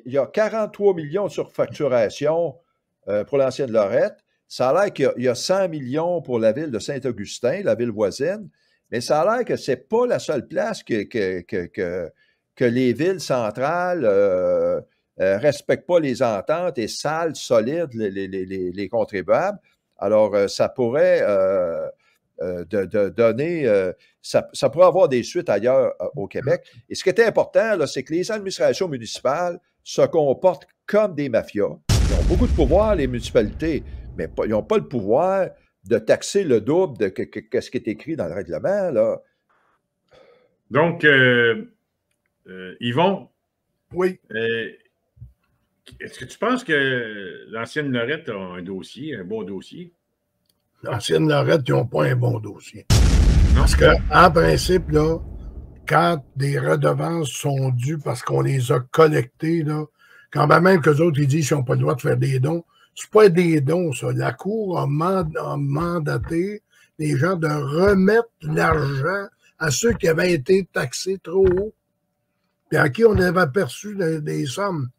il y a 43 millions de surfacturation pour l'ancienne Lorette. Ça a l'air qu'il y a 100 millions pour la ville de Saint-Augustin, la ville voisine, mais ça a l'air que ce n'est pas la seule place que les villes centrales respectent pas les ententes et salent solides les contribuables. Alors, ça pourrait donner, ça pourrait avoir des suites ailleurs au Québec. Et ce qui est important, là, c'est que les administrations municipales se comportent comme des mafias. Ils ont beaucoup de pouvoir, les municipalités, mais ils n'ont pas le pouvoir de taxer le double de ce qui est écrit dans le règlement, là. Donc, Yvon, oui. Est-ce que tu penses que l'ancienne Lorette a un dossier, un bon dossier? L'ancienne Lorette, ils n'ont pas un bon dossier. Non. Parce qu'en principe, là, quand des redevances sont dues parce qu'on les a collectées, là, quand même qu'eux autres, ils disent qu'ils n'ont pas le droit de faire des dons, c'est pas des dons, ça. La Cour a mandaté les gens de remettre l'argent à ceux qui avaient été taxés trop haut, puis à qui on avait perçu des sommes.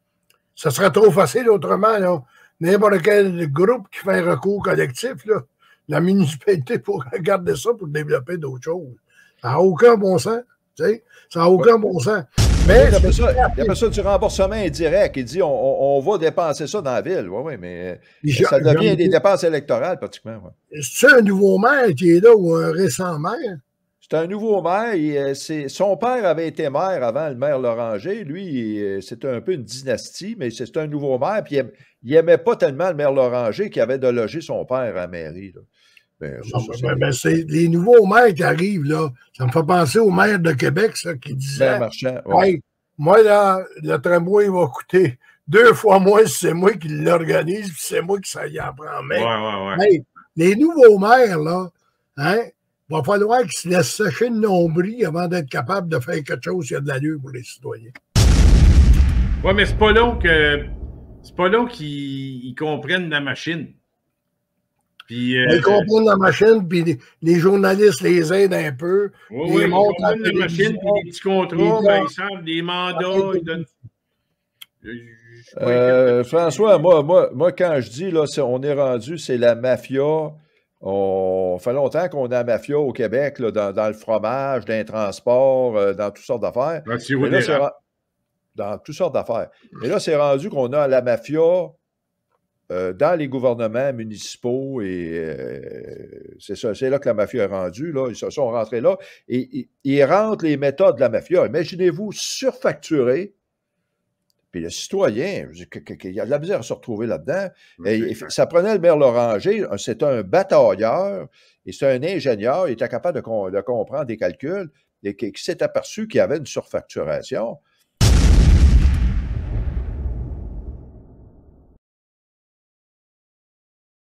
Ça serait trop facile autrement, là. N'importe quel groupe qui fait un recours collectif, là, la municipalité pourrait garder ça pour développer d'autres choses. Ça n'a aucun bon sens. Tu sais? Ça n'a aucun bon sens. Mais il appelle ça du remboursement indirect. Il dit on va dépenser ça dans la ville. Oui, mais ça devient des dépenses électorales, pratiquement. Ouais. C'est un nouveau maire qui est là ou un récent maire? C'est un nouveau maire. Son père avait été maire avant le maire Loranger. Lui, c'était un peu une dynastie, mais c'est un nouveau maire. Puis il n'aimait pas tellement le maire Loranger qui avait de loger son père à la mairie. Là. C'est les nouveaux maires qui arrivent, là. Ça me fait penser au maire de Québec, ça, qui disait Marchand, ouais. Hey, moi, là, le tramway va coûter 2 fois moins si c'est moi qui l'organise, puis c'est moi qui ça y en prend. Mais hey, les nouveaux maires, là, hein, va falloir qu'ils se laissent sécher le nombril avant d'être capable de faire quelque chose qui a de l'allure pour les citoyens. Oui, mais c'est pas long qu'ils comprennent la machine. Puis, ils comprennent la machine, puis les journalistes les aident un peu. Oui, ils comprennent la machine, puis les petits contrats, ils savent, des mandats, ils donnent... François, moi, quand je dis, là, on est rendu, c'est la mafia. On fait longtemps qu'on a la mafia au Québec, là, dans le fromage, dans les transports, dans toutes sortes d'affaires. Dans toutes sortes d'affaires. Et là, c'est rendu qu'on a la mafia dans les gouvernements municipaux et c'est là que la mafia est rendue. Là, ils se sont rentrés là et ils rentrent les méthodes de la mafia. Imaginez-vous surfacturer. Puis le citoyen, il y a de la misère à se retrouver là-dedans. Ça prenait le maire Loranger, c'est un batailleur et c'est un ingénieur, il était capable de comprendre des calculs et qui s'est aperçu qu'il y avait une surfacturation.